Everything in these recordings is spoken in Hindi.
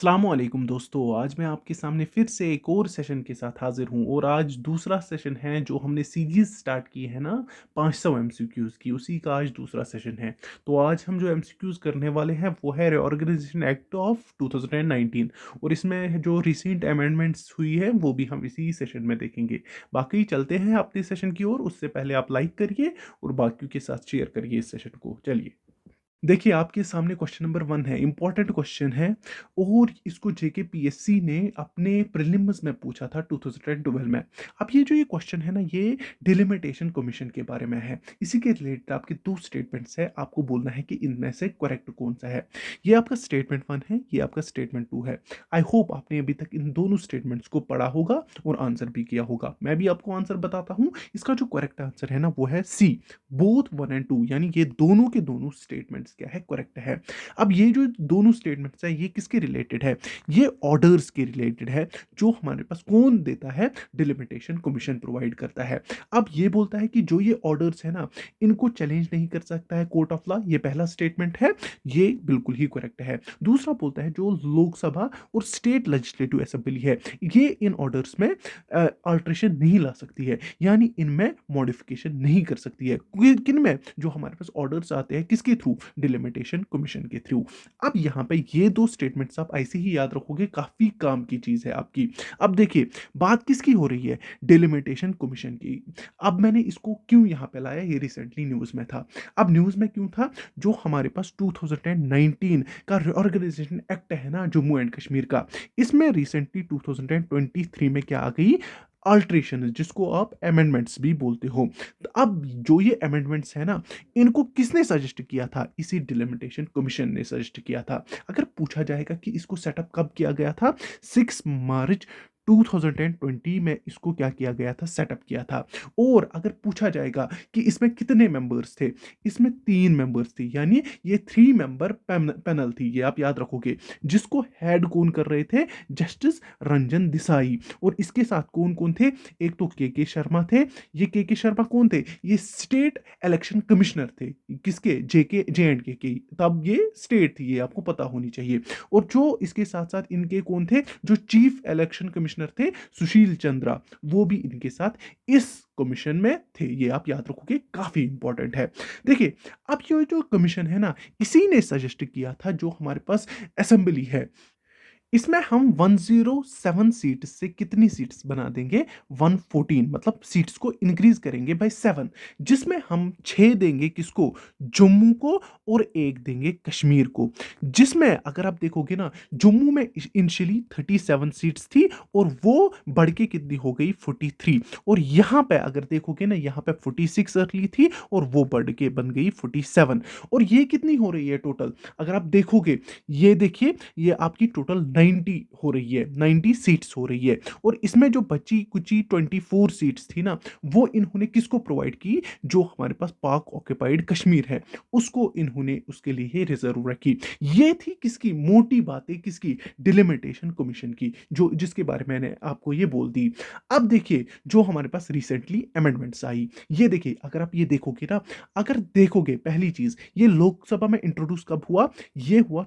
अस्सलामुअलैकुम दोस्तों, आज मैं आपके सामने फिर से एक और सेशन के साथ हाज़िर हूँ और आज दूसरा सेशन है जो हमने सीरीज़ स्टार्ट की है ना 500 एमसीक्यूज़ की, उसी का आज दूसरा सेशन है। तो आज हम जो एमसीक्यूज़ करने वाले हैं वो है रीऑर्गनाइजेशन एक्ट ऑफ 2019 और इसमें जो रिसेंट अमेंडमेंट्स हुई है वो भी हम इसी सेशन में देखेंगे। बाकी चलते हैं अपने सेशन की ओर, उससे पहले आप लाइक करिए और बाकियों के साथ शेयर करिए इस सेशन को। चलिए। देखिए, आपके सामने क्वेश्चन नंबर 1 है, इम्पोर्टेंट क्वेश्चन है और इसको जेके पीएससी ने अपने प्रीलिम्स में पूछा था 2012 में। अब ये क्वेश्चन है ना, ये डिलिमिटेशन कमीशन के बारे में है। इसी के रिलेटेड आपके 2 स्टेटमेंट्स हैं, आपको बोलना है कि इनमें से करेक्ट कौन-सा है। ये आपका स्टेटमेंट 1 है, ये आपका स्टेटमेंट 2 है। आई होप आपने अभी तक इन दोनों स्टेटमेंट्स को पढ़ा होगा और आंसर भी किया होगा। मैं भी आपको आंसर बताता हूँ, इसका जो करेक्ट आंसर है ना, वो है सी, बोथ 1 एंड 2, यानी ये दोनों के दोनों स्टेटमेंट्स क्या है, करेक्ट है। अब ये जो दोनों स्टेटमेंट्स है, ये किसके रिलेटेड है? ये ऑर्डर्स के रिलेटेड है, जो हमारे पास कौन देता है? डिलिमिटेशन कमीशन प्रोवाइड करता है। अब ये बोलता है कि जो ये ऑर्डर्स है ना, इनको चैलेंज नहीं कर सकता है कोर्ट ऑफ लॉ, ये पहला स्टेटमेंट है, ये बिल्कुल ही करेक्ट है। दूसरा बोलता है जो लोकसभा और स्टेट लेजिस्लेटिव असेंबली है, ये इन ऑर्डर्स में अल्ट्रेशन नहीं ला सकती है, यानी इनमें मॉडिफिकेशन नहीं कर सकती है। किन में? जो हमारे पास ऑर्डर्स आते हैं किसके थ्रू? डिलिमिटेशन कमीशन के थ्रू। अब यहाँ पे ये दो स्टेटमेंट्स आप ऐसे ही याद रखोगे, काफी काम की चीज है आपकी। अब देखिए, बात किसकी हो रही है? डिलिमिटेशन कमीशन की। अब मैंने इसको क्यों यहाँ पे लाया, ये रिसेंटली न्यूज में था। अब न्यूज में क्यों था? जो हमारे पास 2019 का रिऑर्गेनाइजेशन एक्ट है ना, जम्मू एंड कश्मीर का, इसमें रिसेंटली 2023 में क्या आ गई? अल्ट्रेशन, जिसको आप अमेंडमेंट्स भी बोलते हो। तो अब जो ये अमेंडमेंट्स है ना, इनको किसने सजेस्ट किया था? इसी डिलिमिटेशन कमीशन ने सजेस्ट किया था। अगर पूछा जाएगा कि इसको सेटअप कब किया गया था, 6 मार्च 2020 में इसको क्या किया गया था? सेटअप किया था। और अगर पूछा जाएगा कि इसमें कितने मेंबर्स थे, इसमें 3 मेंबर्स थे, यानी ये 3 मेंबर पैनल थी, ये आप याद रखोगे। जिसको हेड कौन कर रहे थे? जस्टिस रंजन देसाई। और इसके साथ कौन कौन थे? एक तो के शर्मा थे। ये के शर्मा कौन थे? ये स्टेट इलेक्शन कमिश्नर थे। किसके? जे एंड के। तब ये स्टेट थी, ये आपको पता होनी चाहिए। और जो इसके साथ साथ इनके कौन थे? जो चीफ इलेक्शन कमिश्नर थे, सुशील चंद्रा, वो भी इनके साथ इस कमीशन में थे। ये आप याद रखोगे, काफी इंपॉर्टेंट है। देखिए, अब ये जो कमीशन है ना, इसी ने सजेस्ट किया था जो हमारे पास असेंबली है, इसमें हम 107 सीट से कितनी सीट्स बना देंगे? 114, मतलब सीट्स को इंक्रीज करेंगे बाय 7, जिसमें हम 6 देंगे किसको? जम्मू को, और 1 देंगे कश्मीर को। जिसमें अगर आप देखोगे ना, जम्मू में इनिशियली 37 सीट्स थी और वो बढ़ के कितनी हो गई? 43। और यहाँ पे अगर देखोगे ना, यहाँ पे 46 अर्ली थी और वो बढ़ के बन गई 47। और ये कितनी हो रही है टोटल? अगर आप देखोगे, ये देखिए, ये आपकी टोटल 90 हो रही है, 90 सीट्स हो रही है। और इसमें जो बची कुची 24 सीट्स थी ना, वो इन्होंने किसको प्रोवाइड की? जो हमारे पास पाक ऑक्युपाइड कश्मीर है, उसको इन्होंने उसके लिए ही रिजर्व रखी। ये थी किसकी मोटी बातें? किसकी? डिलिमिटेशन कमीशन की, जो जिसके बारे में मैंने आपको ये बोल दी। अब देखिए, जो हमारे पास रिसेंटली अमेंडमेंट्स आई, ये देखिए, अगर आप ये देखोगे ना, अगर देखोगे, पहली चीज, ये लोकसभा में इंट्रोड्यूस कब हुआ? ये हुआ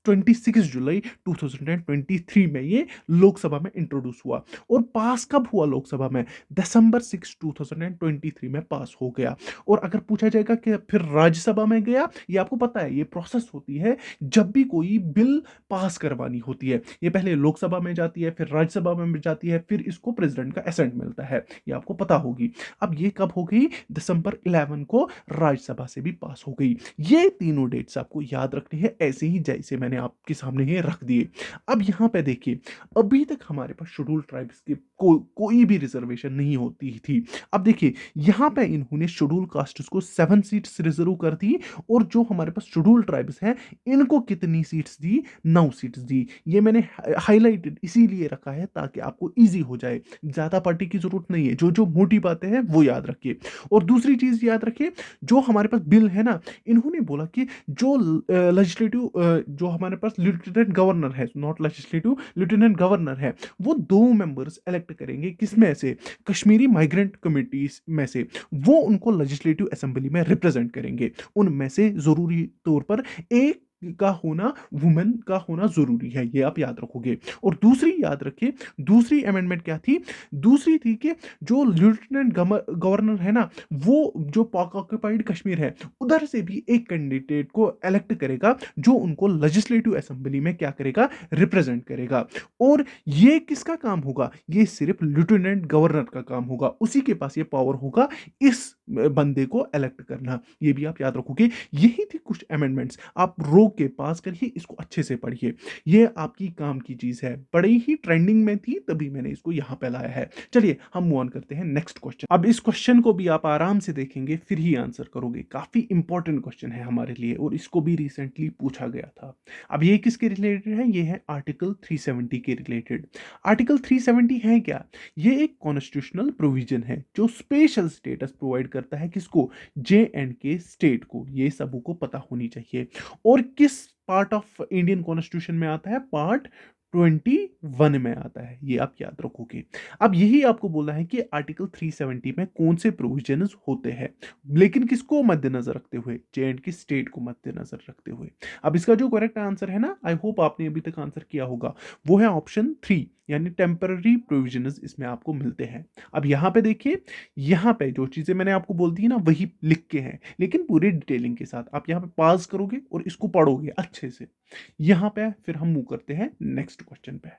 26 जुलाई 2023 में, ये लोकसभा में इंट्रोड्यूस हुआ। और पास कब हुआ लोकसभा में? दिसंबर 6 2023 में पास हो गया। और अगर पूछा जाएगा कि फिर राज्यसभा में गया, ये आपको पता है, ये प्रोसेस होती है जब भी कोई बिल पास करवानी होती है, ये पहले लोकसभा में जाती है, फिर राज्यसभा में जाती है, फिर इसको प्रेसिडेंट का असेंट मिलता है, ये आपको पता होगी। अब ये कब हो गई? दिसंबर 11 को राज्यसभा से भी पास हो गई। ये तीनों डेट्स आपको याद रखनी है, ऐसे ही जैसे मैंने आपके सामने ये रख दिए। अब यहाँ पे देखिए, अभी तक हमारे पास शेड्यूल ट्राइब्स की कोई भी रिजर्वेशन नहीं होती थी। अब देखिए, यहाँ पे इन्होंने शेड्यूल कास्ट्स को 7 सीट्स रिजर्व कर दी, और जो हमारे पास शेड्यूल ट्राइब्स हैं, इनको कितनी सीट्स दी? 9 सीट्स दी। ये मैंने हाईलाइटेड इसीलिए रखा है ताकि आपको इजी हो जाए, ज्यादा पार्टी की जरूरत नहीं है, जो जो मोटी बातें हैं वो याद रखिए। और दूसरी चीज याद रखिए, जो हमारे पास बिल है ना, इन्होंने बोला कि जो लेजिस्लेटिव, जो हमारे पास लेफ्टिनेंट गवर्नर है, नॉट लेजिस्लेटिव, लेफ्टिनेंट गवर्नर है, वो 2 मेंबर्स इलेक्ट करेंगे, किसमें से? कश्मीरी माइग्रेंट कमिटीज में से। वो उनको लेजिस्लेटिव असेंबली में रिप्रेजेंट करेंगे। उनमें से जरूरी तौर पर एक का होना, वुमेन का होना ज़रूरी है, ये आप याद रखोगे। और दूसरी याद रखिए, दूसरी अमेंडमेंट क्या थी? दूसरी थी कि जो लेफ्टिनेंट गवर्नर है ना, वो जो पाक ऑक्युपाइड कश्मीर है, उधर से भी एक कैंडिडेट को इलेक्ट करेगा, जो उनको लेजिस्लेटिव असेंबली में क्या करेगा? रिप्रेजेंट करेगा। और ये किसका काम होगा? ये सिर्फ लेफ्टिनेंट गवर्नर का काम होगा, उसी के पास ये पावर होगा इस बंदे को इलेक्ट करना। ये भी आप याद रखोगे। यही थी कुछ अमेंडमेंट्स, आप रोक के पास करिए, इसको अच्छे से पढ़िए, ये आपकी काम की चीज है, बड़ी ही ट्रेंडिंग में थी तभी मैंने इसको यहां पे लाया है। चलिए हम मूव ऑन करते हैं नेक्स्ट क्वेश्चन। अब इस क्वेश्चन को भी आप आराम से देखेंगे फिर ही आंसर करोगे, काफी इंपॉर्टेंट क्वेश्चन है हमारे लिए और इसको भी रिसेंटली पूछा गया था। अब ये किसके रिलेटेड है? ये है आर्टिकल 370 के रिलेटेड। आर्टिकल 370 है क्या? ये एक कॉन्स्टिट्यूशनल प्रोविजन है जो स्पेशल स्टेटस प्रोवाइड करता है, किसको? जे एंड के स्टेट को। ये सबको पता होनी चाहिए। और किस पार्ट ऑफ इंडियन कॉन्स्टिट्यूशन में आता है? पार्ट 21 में आता है, ये आप याद रखोगे। अब यही आपको बोला है कि आर्टिकल 370 में कौन से प्रोविजंस होते हैं, लेकिन किसको मद्देनजर रखते हुए? जे एंड के स्टेट को मद्देनजर रखते हुए। अब इसका जो करेक्ट आंसर है ना, आई होप आपने अभी तक आंसर किया होगा, वो है ऑप्शन 3, यानी टेम्पररी प्रोविजंस इसमें आपको मिलते हैं। अब यहां पे देखिए, यहां पे जो चीजें मैंने आपको बोल दी ना वही लिख के हैं, लेकिन पूरी डिटेलिंग के साथ। आप यहां पे पॉज करोगे और इसको पढ़ोगे अच्छे से। यहां पे फिर हम मूव करते हैं नेक्स्ट क्वेश्चन पे।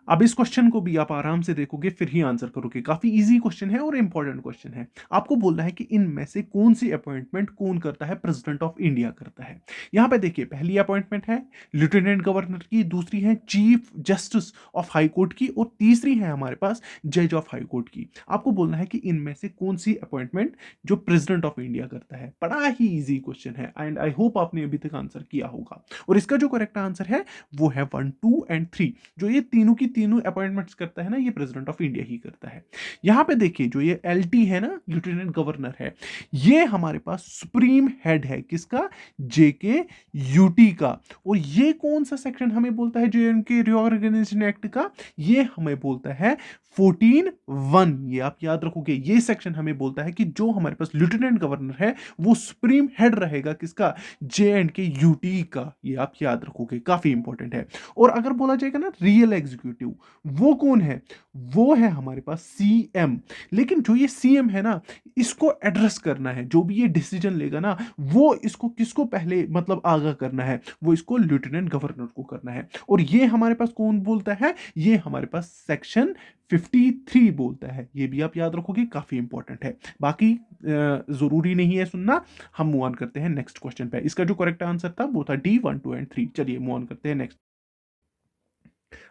अब इस क्वेश्चन को भी आप आराम से देखोगे फिर ही आंसर करोगे, काफी इजी क्वेश्चन है और इंपॉर्टेंट क्वेश्चन है। आपको बोलना है कि इनमें से कौन सी अपॉइंटमेंट कौन करता है? प्रेसिडेंट ऑफ इंडिया करता है। यहां पे देखिए, पहली अपॉइंटमेंट है लेफ्टिनेंट गवर्नर की, दूसरी है chief justice of high court की, और तीसरी है हमारे पास जज ऑफ हाई कोर्ट की। आपको बोलना है कि इनमें से कौन सी अपॉइंटमेंट जो प्रेसिडेंट ऑफ इंडिया करता है। बड़ा ही इजी क्वेश्चन है एंड आई होप आपने अभी तक आंसर किया होगा। और इसका जो करेक्ट आंसर है वो है 1, 2 एंड 3। जो ये तीनों की तीनों अपॉइंटमेंट्स करता है ना, ये प्रेसिडेंट ऑफ इंडिया ही करता है। यहां पे देखिए, जो ये एलटी है ना, लेफ्टिनेंट गवर्नर है, ये हमारे पास सुप्रीम हेड है, किसका? जेके यूटी का। और ये कौन सा सेक्शन हमें बोलता है जेएनके रिओर्गेनाइजेशन एक्ट का? ये हमें बोलता है 14(1). ये आप याद रखोगे, ये सेक्शन हमें बोलता है कि जो हमारे पास लेफ्टिनेंट गवर्नर है वो सुप्रीम हेड रहेगा, किसका? जे एंड के यूटी का। ये आप याद रखोगे, काफी इंपॉर्टेंट है। और अगर बोला जाएगा ना रियल एग्जीक्यूटिव, वो कौन है? वो है हमारे पास सीएम। लेकिन जो ये सीएम है ना, इसको एड्रेस करना है, जो भी ये डिसीजन लेगा ना, वो इसको किसको पहले मतलब आगाह करना है? वो इसको लेफ्टिनेंट गवर्नर को करना है। और ये हमारे पास कौन बोलता है? ये हमारे पास सेक्शन 53 बोलता है। ये भी आप याद रखोगे, काफी इंपॉर्टेंट है। बाकी जरूरी नहीं है सुनना। हम मूव ऑन करते हैं नेक्स्ट क्वेश्चन पे। इसका जो करेक्ट आंसर था वो था डी 1, 2 एंड 3। चलिए मूव ऑन करते हैं नेक्स्ट।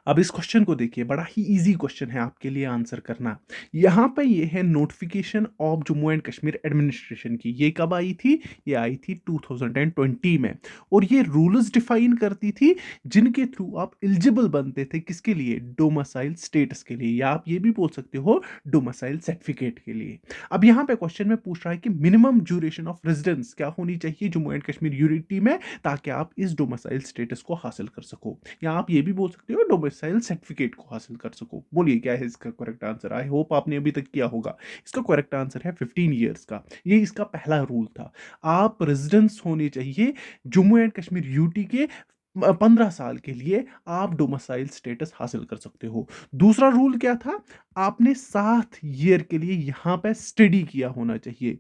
अब इस क्वेश्चन को देखिए, बड़ा ही इजी क्वेश्चन है आपके लिए आंसर करना। यहां पे ये है notification of Jammu and Kashmir administration की। ये कब आई थी? ये आई थी 2020 में। और ये रूल्स डिफाइन करती थी जिनके थ्रू आप एलिजिबल बनते थे, किसके लिए? डोमिसाइल स्टेटस के लिए, या आप ये भी बोल सकते हो डोमिसाइल सर्टिफिकेट के लिए। अब यहां पे क्वेश्चन में पूछ रहा है कि मिनिमम ड्यूरेशन ऑफ रेजिडेंस क्या होनी चाहिए जम्मू एंड कश्मीर यूनिटी में, ताकि आप इस डोमिसाइल स्टेटस को हासिल कर सको, या आप ये भी बोल सकते हो डोमिसाइल सर्टिफिकेट को हासिल कर सको। बोलिए क्या है इसका करेक्ट आंसर? आई होप आपने अभी तक किया होगा। इसका करेक्ट आंसर है 15 ईयर्स का। ये इसका पहला रूल था। आप रेजिडेंस होने चाहिए जम्मू एंड कश्मीर यूटी के 15 साल के लिए, आप डोमिसाइल स्टेटस हासिल कर सकते हो। दूसरा रूल क्या था? आपने 7 ईयर के लिए यहां पे स्टडी किया होना चाहिए,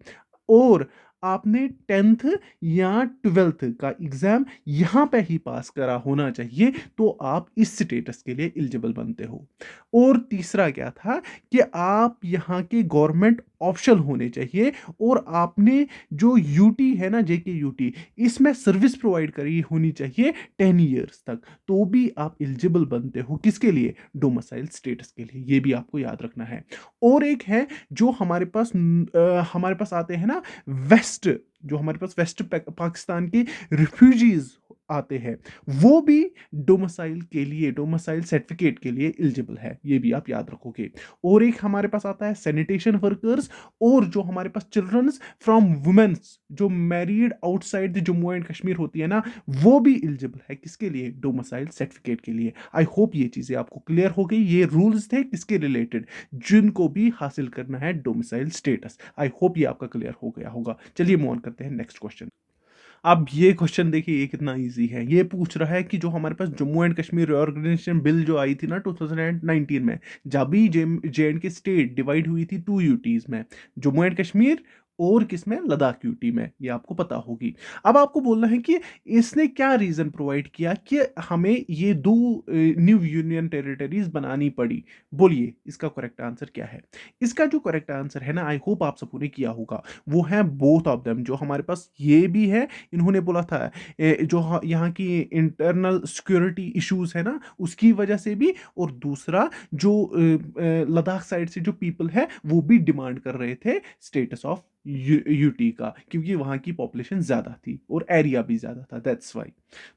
और आपने 10th या 12th का एग्जाम यहां पे ही पास करा होना चाहिए, तो आप इस स्टेटस के लिए एलिजिबल बनते हो। और तीसरा क्या था? कि आप यहां के गवर्नमेंट ऑप्शनल होने चाहिए, और आपने जो यूटी है ना, जेके यूटी, इसमें सर्विस प्रोवाइड करी होनी चाहिए 10 ईयर्स तक, तो भी आप एलिजिबल बनते हो किसके लिए? डोमिसाइल स्टेटस के लिए। ये भी आपको याद रखना है। और एक है जो हमारे पास आते हैं ना, वेस्ट, जो हमारे पास वेस्ट पाकिस्तान के रिफ्यूजीज आते हैं, वो भी डोमिसाइल के लिए, डोमिसाइल सर्टिफिकेट के लिए एलिजिबल है। ये भी आप याद रखोगे। और एक हमारे पास आता है सैनिटेशन वर्कर्स, और जो हमारे पास चिल्ड्रंस फ्रॉम वुमेन्स जो married outside the Jammu and Kashmir होती है ना, वो भी एलिजिबल है किसके लिए? डोमिसाइल सर्टिफिकेट के लिए। आई होप ये चीजें आपको क्लियर हो गई। ये रूल्स थे किसके रिलेटेड? जिनको भी हासिल करना है डोमिसाइल स्टेटस। आई होप ये आपका क्लियर हो गया होगा। चलिए मूव ऑन करते हैं नेक्स्ट क्वेश्चन। अब ये क्वेश्चन देखिए ये कितना इजी है। ये पूछ रहा है कि जो हमारे पास Jammu and Kashmir reorganisation bill जो आई थी ना 2019 में, जब भी J and K state divide हुई थी 2 यूटीज में, जम्मू एंड कश्मीर और किसमें, लद्दाख यूटी में, ये आपको पता होगी। अब आपको बोलना है कि इसने क्या रीजन प्रोवाइड किया कि हमें ये दो न्यू यूनियन टेरिटरीज बनानी पड़ी। बोलिए इसका करेक्ट आंसर क्या है। इसका जो करेक्ट आंसर है ना, आई होप आप सबको ने किया होगा, वो है बोथ ऑफ देम। जो हमारे पास ये भी है, इन्होंने बोला था जो यहाँ की इंटरनल सिक्योरिटी इश्यूज है ना उसकी वजह से भी, और दूसरा जो लद्दाख साइड से जो पीपल है वो भी डिमांड कर रहे थे स्टेटस ऑफ यूटी का, क्योंकि वहां की पॉपुलेशन ज्यादा थी और एरिया भी ज्यादा था, दैट्स वाई।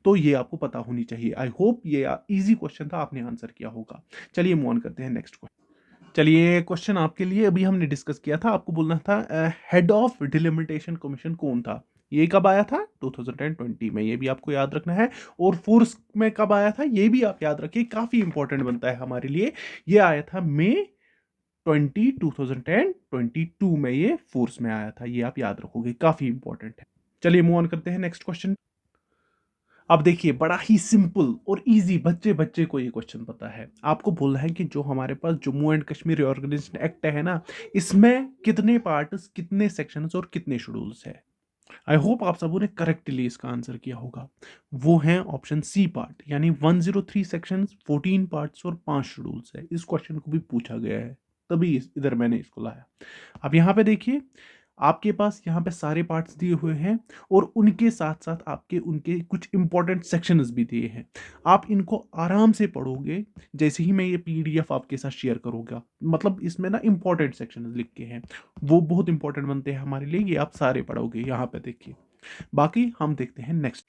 तो ये आपको पता होनी चाहिए। आई होप ये इजी क्वेश्चन था, आपने आंसर किया होगा। चलिए मूव ऑन करते हैं नेक्स्ट क्वेश्चन। चलिए क्वेश्चन आपके लिए, अभी हमने डिस्कस किया था, आपको बोलना था हेड ऑफ डिलिमिटेशन कमीशन कौन था। ये कब आया था, 2020 में, ये भी आपको याद रखना है। और फोर्स में कब आया था, ये भी आप याद रखिए, काफी इंपॉर्टेंट बनता है हमारे लिए। ये आया था मई 2022 में, ये फोर्स में आया था, ये आप याद रखोगे, काफी इंपॉर्टेंट है। चलिए मूव ऑन करते हैं नेक्स्ट क्वेश्चन। अब देखिए बड़ा ही सिंपल और इजी, बच्चे बच्चे को ये क्वेश्चन पता है। आपको बोलना है कि जो हमारे पास Jammu and Kashmir reorganisation act है ना, इसमें कितने पार्ट्स, कितने सेक्शंस और कितने शेड्यूल्स है। आई होप आप सबों ने करेक्टली इसका आंसर किया होगा। वो है ऑप्शन सी पार्ट, यानी 103 सेक्शंस, 14 पार्ट्स और 5 शेड्यूल्स है। इस क्वेश्चन को भी पूछा गया है, तभी इधर मैंने इसको लाया। अब यहाँ पे देखिए, आपके पास यहाँ पे सारे पार्ट्स दिए हुए हैं, और उनके साथ साथ आपके उनके कुछ इंपॉर्टेंट सेक्शंस भी दिए हैं। आप इनको आराम से पढ़ोगे, जैसे ही मैं ये पीडीएफ आपके साथ शेयर करूंगा, मतलब इसमें ना इंपॉर्टेंट सेक्शंस लिख के हैं, वो बहुत इंपॉर्टेंट बनते हैं हमारे लिए, ये आप सारे पढ़ोगे। यहाँ पे देखिए, बाकी हम देखते हैं नेक्स्ट।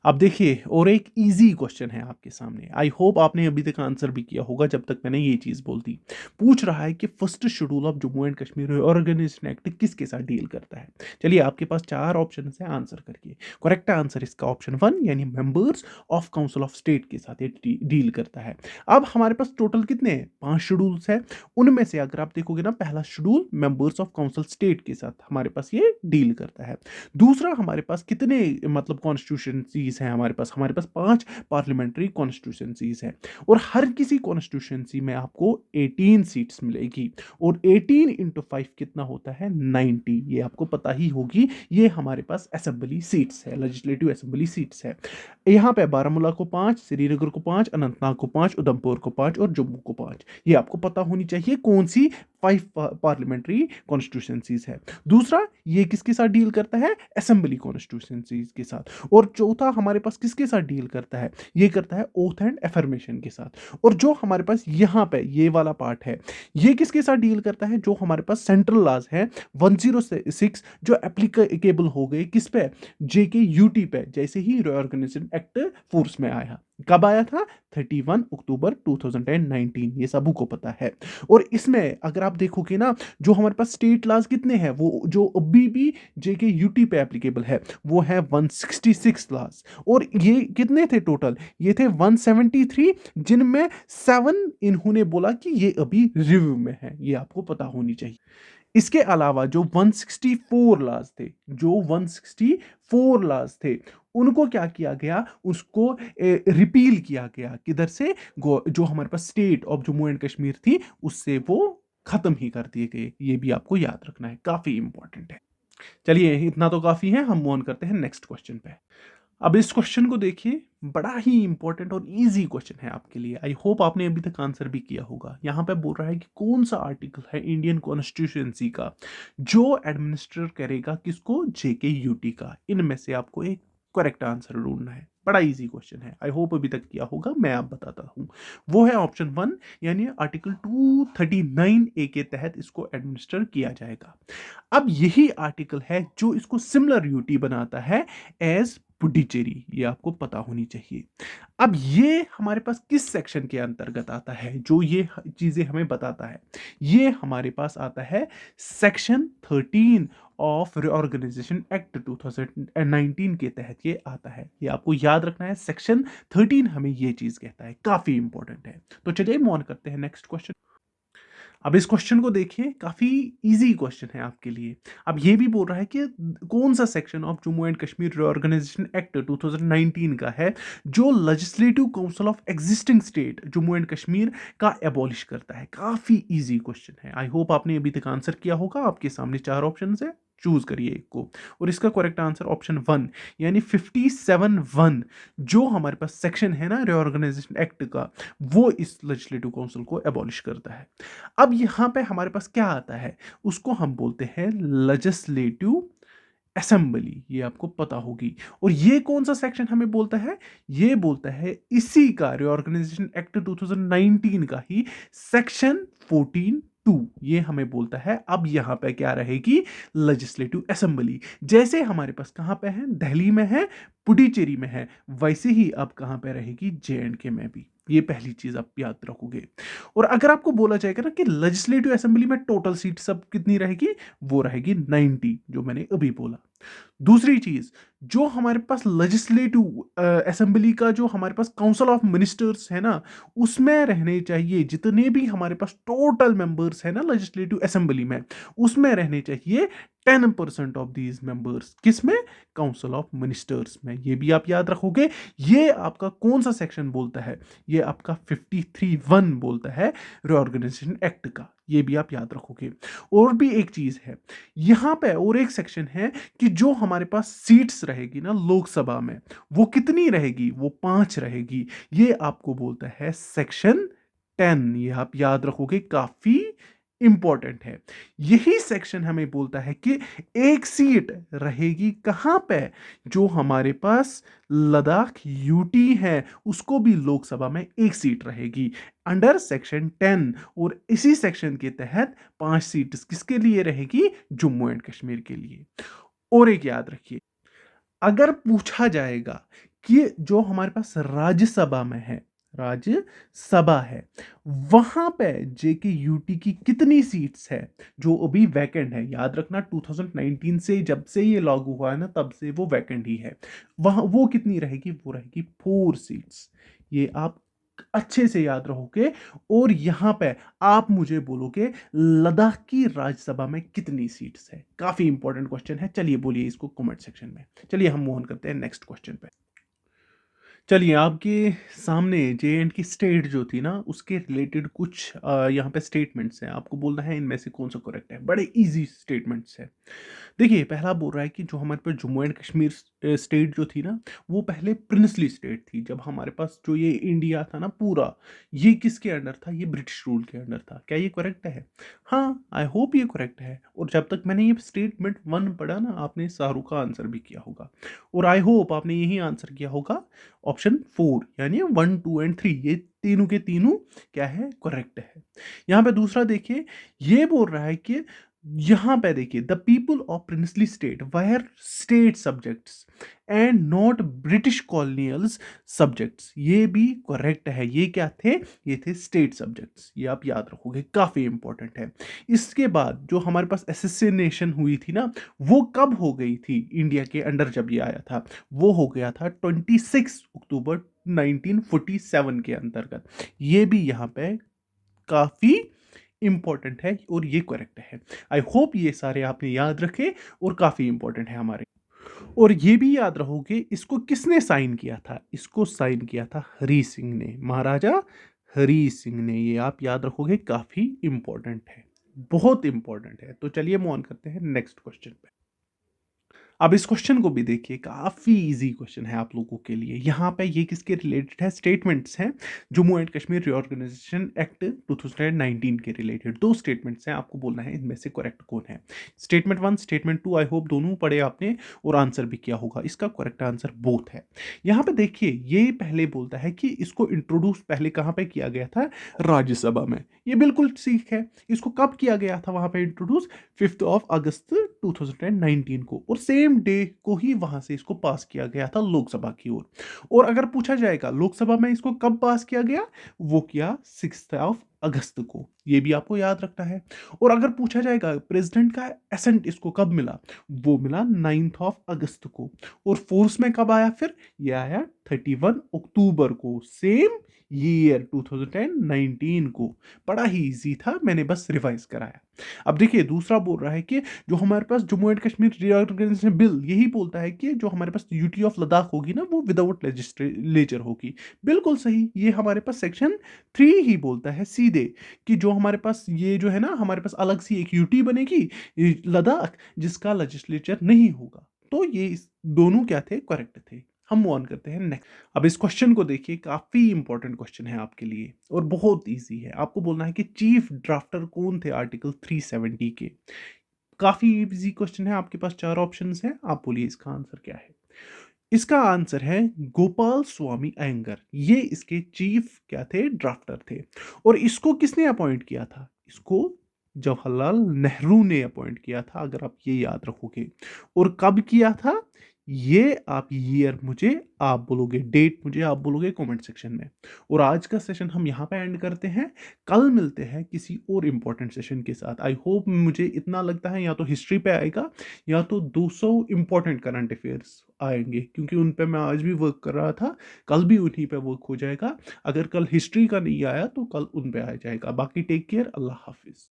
अब देखिए और एक इजी क्वेश्चन है आपके सामने, आई होप आपने अभी तक आंसर भी किया होगा जब तक मैंने ये चीज बोल दी। पूछ रहा है कि first schedule of Jammu and Kashmir organisation act किसके साथ डील करता है। चलिए आपके पास 4 ऑप्शन है, आंसर करिए। करेक्ट आंसर इसका ऑप्शन 1, यानी members of council of state के साथ ये डील करता है। अब हमारे पास टोटल कितने हैं, 5 शेड्यूल्स है। उनमें से अगर आप देखोगे ना, पहला schedule members of council state के साथ हमारे पास ये डील करता है। दूसरा हमारे पास कितने मतलब कॉन्स्टिट्यूशंसीज हैं, हमारे पास 5 पार्लियामेंट्री कॉन्स्टिट्यूशंसीज हैं, और हर किसी कॉन्स्टिट्यूशंसी में आपको 18 सीट्स मिलेगी, और 18 इंटू 5 कितना होता है, 90। ये आपको पता ही होगी, ये हमारे पास असेंबली सीट्स है, लेजिस्लेटिव असेंबली सीट्स है। यहाँ पे बारामूला को 5, श्रीनगर को 5, अनंतनाग को 5, उधमपुर को 5 और जम्मू को 5। ये आपको पता होनी चाहिए कौन सी 5 पार्लियामेंट्री कॉन्स्टिट्यूशंसीज है। दूसरा, ये किसके साथ डील करता है, असेंबली कॉन्स्टिट्यूशंसीज के साथ। और चौथा हमारे पास किसके साथ डील करता है, ये करता है ओथ एंड एफर्मेशन के साथ। और जो हमारे पास यहाँ पे ये वाला पार्ट है, ये किसके साथ डील करता है, जो हमारे पास सेंट्रल लॉज है 106 जो एप्लीकेबल हो गए किस पे, जेके यूटी पे, जैसे ही रिऑर्गेनाइजेशन एक्ट फोर्स में आया। कब आया था, 31 अक्टूबर 2019, ये सबको पता है। और इसमें अगर आप देखोगे ना, जो हमारे पास स्टेट लॉज कितने हैं, वो जो अभी भी जेके यूटी पे एप्लीकेबल है, वो है 166 लॉज। और ये कितने थे टोटल, ये थे 173, जिनमें 7 इन्होंने बोला कि ये अभी रिव्यू में है, ये आपको पता होनी चाहिए। इसके अलावा जो 164 लॉज थे, जो 164 लॉज थे, उनको क्या किया गया, उसको रिपील किया गया, किधर से, जो हमारे पास state of Jammu and Kashmir थी, उससे वो खत्म ही कर दिए गए। ये भी आपको याद रखना है, काफी इंपॉर्टेंट है। चलिए इतना तो काफी है, हम मूव ऑन करते हैं नेक्स्ट क्वेश्चन पे। अब इस क्वेश्चन को देखिए, बड़ा ही इंपॉर्टेंट और इजी क्वेश्चन है आपके लिए। आई होप आपने अभी तक आंसर भी किया होगा। यहाँ पे बोल रहा है कि कौन सा आर्टिकल है इंडियन कॉन्स्टिट्यूशंसी का जो एडमिनिस्टर करेगा किसको, जेके यूटी का। इनमें से आपको एक करेक्ट आंसर ढूंढना है, बड़ा इजी क्वेश्चन है, आई होप अभी तक किया होगा, मैं आप बताता हूँ। वो है ऑप्शन 1, यानी आर्टिकल 239A के तहत इसको एडमिनिस्टर किया जाएगा। अब यही आर्टिकल है जो इसको सिमिलर यूटी बनाता है एज पुडुचेरी, ये आपको पता होनी चाहिए। अब ये हमारे पास किस सेक्शन के अंतर्गत आता है, जो ये चीजें हमें बताता है, ये हमारे पास आता है सेक्शन 13 ऑफ रिऑर्गेनाइजेशन एक्ट 2019 के तहत ये आता है। ये आपको याद रखना है, सेक्शन 13 हमें ये चीज कहता है, काफी इंपॉर्टेंट है। तो चलिए मूव ऑन करते हैं नेक्स्ट क्वेश्चन। अब इस क्वेश्चन को देखिए, काफी इजी क्वेश्चन है आपके लिए। अब ये भी बोल रहा है कि कौन सा section of Jammu and Kashmir reorganisation act 2019 का है जो legislative council of existing state Jammu and Kashmir का एबॉलिश करता है। काफी इजी क्वेश्चन है। आई होप आपने अभी तक आंसर किया होगा। आपके सामने 4 ऑप्शन है, चूज करिए एक को। और इसका करेक्ट आंसर ऑप्शन 1 यानी 57(1) जो हमारे पास सेक्शन है ना रिओर्गेनाइजेशन एक्ट का, वो इस लेजिस्लेटिव काउंसिल को एबॉलिश करता है। अब यहां पे हमारे पास क्या आता है, उसको हम बोलते हैं लेजिस्लेटिव असेंबली। ये आपको पता होगी। और ये कौन सा सेक्शन हमें बोलता है, ये बोलता है इसी का रिओर्गेनाइजेशन एक्ट 2019 का ही सेक्शन 14(2) ये हमें बोलता है। अब यहां पे क्या रहेगी, लेजिस्लेटिव असेंबली। जैसे हमारे पास कहां पे है, दिल्ली में है, पुडुचेरी में है, वैसे ही अब कहां पे रहेगी, JNK में भी। ये पहली चीज आप याद रखोगे। और अगर आपको बोला जाएगा ना कि लेजिस्लेटिव असेंबली में टोटल सीट सब कितनी रहेगी, वो रहेगी 90, जो मैंने अभी बोला। दूसरी चीज, जो हमारे पास लेजिस्लेटिव असेंबली का जो हमारे पास काउंसिल ऑफ मिनिस्टर्स है ना, उसमें रहने चाहिए जितने भी हमारे पास टोटल मेंबर्स है ना लेजिस्लेटिव असेंबली में, उसमें रहने चाहिए 10% ऑफ दीज मेंबर्स। किसमें, काउंसिल ऑफ मिनिस्टर्स में। ये भी आप याद रखोगे। ये आपका कौन सा सेक्शन बोलता है, ये आपका 53(1) बोलता है रिओर्गेनाइजेशन एक्ट का। ये भी आप याद रखोगे। और भी एक चीज है यहां पे, और एक सेक्शन है कि जो हमारे पास सीट्स रहेगी ना लोकसभा में, वो कितनी रहेगी, वो 5 रहेगी। ये आपको बोलता है सेक्शन 10। ये आप याद रखोगे, काफी इंपॉर्टेंट है। यही सेक्शन हमें बोलता है कि एक सीट रहेगी कहां पे, जो हमारे पास लद्दाख यूटी है, उसको भी लोकसभा में एक सीट रहेगी अंडर सेक्शन 10। और इसी सेक्शन के तहत 5 सीट किसके लिए रहेगी, जम्मू एंड कश्मीर के लिए। और एक याद रखिए, अगर पूछा जाएगा कि जो हमारे पास राज्यसभा में है, राज्यसभा है, वहां पे जेके यूटी की कितनी सीट्स है जो अभी वैकेंट है। याद रखना 2019 से जब से ये लागू हुआ है ना, तब से वो वैकेंट ही है। वहां वो कितनी रहेगी, वो रहेगी 4 सीट्स। ये आप अच्छे से याद रखोगे। और यहां पे आप मुझे बोलोगे लद्दाख की राज्यसभा में कितनी सीट्स है। काफी इंपॉर्टेंट क्वेश्चन है। चलिए बोलिए इसको कमेंट सेक्शन में। चलिए हम मूव ऑन करते हैं नेक्स्ट क्वेश्चन पे। चलिए आपके सामने JNK की स्टेट जो थी ना, उसके रिलेटेड कुछ यहाँ पे स्टेटमेंट्स हैं। आपको बोलना है इनमें से कौन सा करेक्ट है। बड़े इजी स्टेटमेंट्स हैं। देखिए, पहला बोल रहा है कि जो हमारे पास जम्मू एंड कश्मीर स्टेट जो थी ना, वो पहले प्रिंसली स्टेट थी। जब हमारे पास जो ये इंडिया था ना पूरा, ये किसके अंडर था, ये ब्रिटिश रूल के अंडर था। क्या ये करेक्ट है? हाँ, आई होप ये करेक्ट है। और जब तक मैंने ये स्टेटमेंट 1 पढ़ा ना, आपने शाहरुख का आंसर भी किया होगा। और आई होप आपने यही आंसर किया होगा ऑप्शन 4 यानी 1, 2 एंड 3। ये तीनों के तीनों क्या है, करेक्ट है। यहां पे दूसरा देखिए, ये बोल रहा है कि यहां पे देखिए, the people of princely state were state subjects and not British colonials subjects. ये भी करेक्ट है। ये क्या थे, ये थे स्टेट सब्जेक्ट्स। ये आप याद रखोगे, काफी इंपॉर्टेंट है। इसके बाद जो हमारे पास एसेसिनेशन हुई थी ना, वो कब हो गई थी इंडिया के अंडर, जब ये आया था, वो हो गया था 26 अक्टूबर 1947 के अंतर्गत। ये भी यहाँ पे काफी इंपॉर्टेंट है और ये करेक्ट है। आई होप ये सारे आपने याद रखे और काफी इंपॉर्टेंट है हमारे। और ये भी याद रहोगे, इसको किसने साइन किया था, इसको साइन किया था हरी सिंह ने, महाराजा हरी सिंह ने। ये आप याद रखोगे, काफी इंपॉर्टेंट है, बहुत इंपॉर्टेंट है। तो चलिए मूव ऑन करते हैं नेक्स्ट क्वेश्चन पे। अब इस क्वेश्चन को भी देखिए, काफी इजी क्वेश्चन है आप लोगों के लिए। यहाँ पे ये किसके रिलेटेड है, स्टेटमेंट्स हैं Jammu and Kashmir reorganisation act 2019 के रिलेटेड। 2 स्टेटमेंट्स हैं, आपको बोलना है इनमें से करेक्ट कौन है। स्टेटमेंट 1, स्टेटमेंट 2, आई होप दोनों पढ़े आपने और आंसर भी किया होगा। इसका करेक्ट आंसर बोथ है। यहाँ पे देखिए, ये पहले बोलता है कि इसको इंट्रोड्यूस पहले कहाँ पे किया गया था, राज्यसभा में। ये बिल्कुल ठीक है। इसको कब किया गया था वहां पे इंट्रोड्यूस, 5 अगस्त 2019 को। और सेम डे को ही वहां से इसको पास किया गया था लोकसभा की ओर। और अगर पूछा जाएगा लोकसभा में इसको कब पास किया गया, वो किया 6 अगस्त को। ये भी आपको याद रखना है। और अगर पूछा जाएगा प्रेसिडेंट का एसेंट इसको कब मिला, वो मिला 9th ऑफ अगस्त को। और फोर्स में कब आया फिर, ये आया 31 अक्टूबर को, सेम ईयर 2019 को। बड़ा ही इजी था, मैंने बस रिवाइज कराया। अब देखिए दूसरा बोल रहा है कि जो हमारे पास Jammu and Kashmir reorganisation bill यही बोलता है कि जो हमारे पास यूटी ऑफ लद्दाख होगी ना वो विदाउट लेजिस्लेचर होगी। बिल्कुल सही, ये हमारे पास सेक्शन 3 ही बोलता है सीधे कि जो हमारे पास ये जो है ना हमारे पास अलग सी एक यूटी बनेगी, ये लद्दाख, जिसका लेजिस्लेचर नहीं होगा। तो ये दोनों क्या थे, करेक्ट थे। हम मूव ऑन करते हैं नेक्स्ट। अब इस क्वेश्चन को देखिए, काफी इंपॉर्टेंट क्वेश्चन है आपके लिए और बहुत इजी है। आपको बोलना है कि चीफ ड्राफ्टर कौन थे आर्टिकल 370 के। काफी इजी क्वेश्चन है, आपके पास चार ऑप्शंस हैं, आप बोलिए इसका आंसर क्या है। इसका आंसर है गोपाल स्वामी अयंगर, ये इसके चीफ क्या थे, ड्राफ्टर थे। और इसको किसने अपॉइंट किया था, इसको जवाहरलाल नेहरू ने अपॉइंट किया था, अगर आप ये याद रखोगे। और कब किया था, ये आप ईयर मुझे आप बोलोगे, डेट मुझे आप बोलोगे कमेंट सेक्शन में। और आज का सेशन हम यहाँ पे एंड करते हैं। कल मिलते हैं किसी और इम्पोर्टेंट सेशन के साथ। आई होप, मुझे इतना लगता है या तो हिस्ट्री पे आएगा या तो 200 इंपॉर्टेंट करंट अफेयर्स आएंगे, क्योंकि उन पे मैं आज भी वर्क कर रहा था। कल भी उन्हीं पे वर्क हो जाएगा। अगर कल हिस्ट्री का नहीं आया तो कल उन पे आ जाएगा। बाकी टेक केयर, अल्लाह हाफिज।